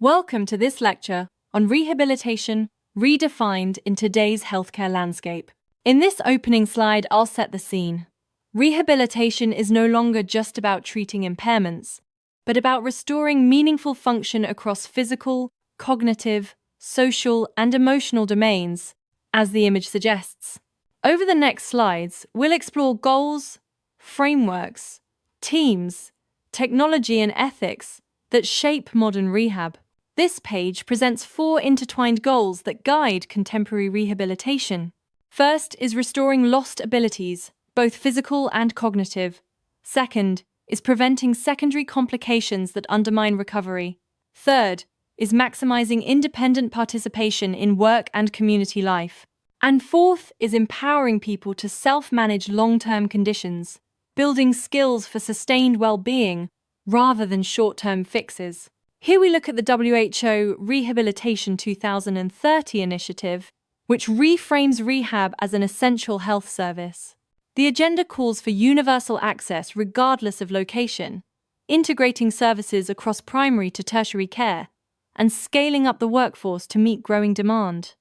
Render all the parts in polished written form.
Welcome to this lecture on rehabilitation redefined in today's healthcare landscape. In this opening slide, I'll set the scene. Rehabilitation is no longer just about treating impairments, but about restoring meaningful function across physical, cognitive, social, and emotional domains, as the image suggests. Over the next slides, we'll explore goals, frameworks, teams, technology, and ethics that shape modern rehab. This page presents 4 intertwined goals that guide contemporary rehabilitation. First is restoring lost abilities, both physical and cognitive. Second is preventing secondary complications that undermine recovery. Third is maximizing independent participation in work and community life. And fourth is empowering people to self-manage long-term conditions, building skills for sustained well-being rather than short-term fixes. Here we look at the WHO Rehabilitation 2030 initiative, which reframes rehab as an essential health service. The agenda calls for universal access regardless of location, integrating services across primary to tertiary care, and scaling up the workforce to meet growing demand.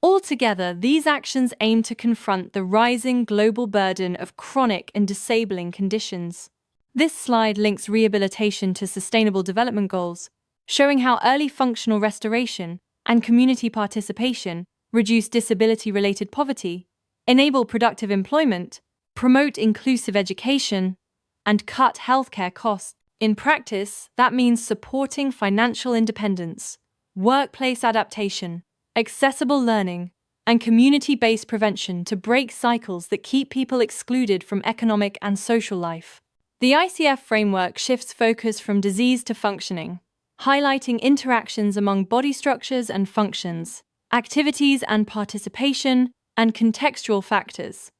Altogether, these actions aim to confront the rising global burden of chronic and disabling conditions. This slide links rehabilitation to Sustainable Development Goals, showing how early functional restoration and community participation reduce disability-related poverty, enable productive employment, promote inclusive education, and cut healthcare costs. In practice, that means supporting financial independence, workplace adaptation, accessible learning, and community-based prevention to break cycles that keep people excluded from economic and social life. The ICF framework shifts focus from disease to functioning, highlighting interactions among body structures and functions, activities and participation, and contextual factors.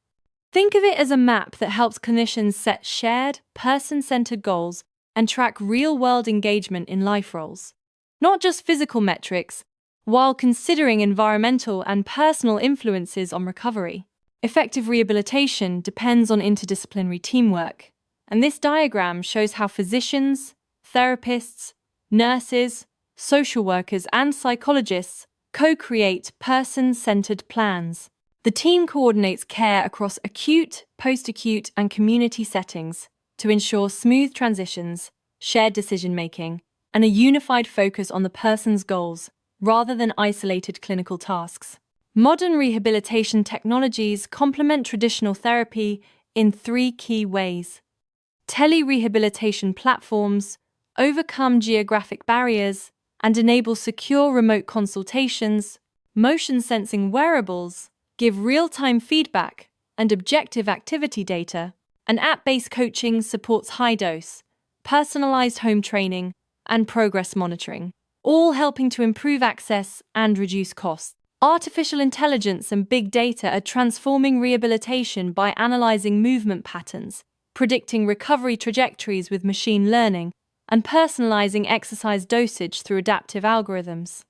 Think of it as a map that helps clinicians set shared, person-centered goals and track real-world engagement in life roles, not just physical metrics, while considering environmental and personal influences on recovery. Effective rehabilitation depends on interdisciplinary teamwork, and this diagram shows how physicians, therapists, nurses, social workers, and psychologists co-create person-centered plans. The team coordinates care across acute, post-acute, and community settings to ensure smooth transitions, shared decision-making, and a unified focus on the person's goals rather than isolated clinical tasks. Modern rehabilitation technologies complement traditional therapy in 3 key ways. Tele-rehabilitation platforms overcome geographic barriers and enable secure remote consultations. Motion-sensing wearables give real-time feedback and objective activity data, and app-based coaching supports high-dose, personalized home training, and progress monitoring, all helping to improve access and reduce costs. Artificial intelligence and big data are transforming rehabilitation by analyzing movement patterns, predicting recovery trajectories with machine learning, and personalizing exercise dosage through adaptive algorithms.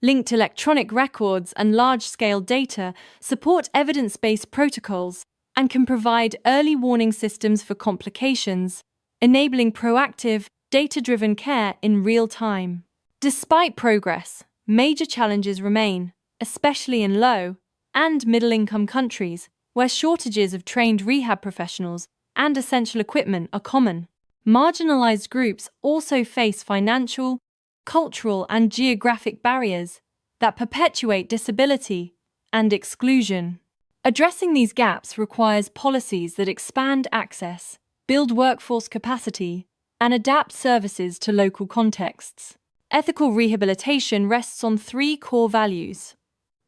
Linked electronic records and large-scale data support evidence-based protocols and can provide early warning systems for complications, enabling proactive, data-driven care in real time. Despite progress, major challenges remain, especially in low- and middle-income countries, where shortages of trained rehab professionals and essential equipment are common. Marginalized groups also face financial, cultural, and geographic barriers that perpetuate disability and exclusion. Addressing these gaps requires policies that expand access, build workforce capacity, and adapt services to local contexts. Ethical rehabilitation rests on 3 core values: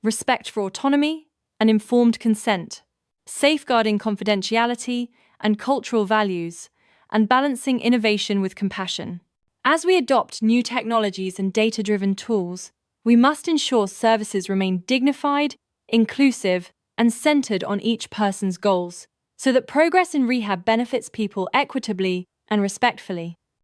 respect for autonomy and informed consent, safeguarding confidentiality and cultural values, and balancing innovation with compassion. As we adopt new technologies and data-driven tools, we must ensure services remain dignified, inclusive, and centered on each person's goals, so that progress in rehab benefits people equitably and respectfully.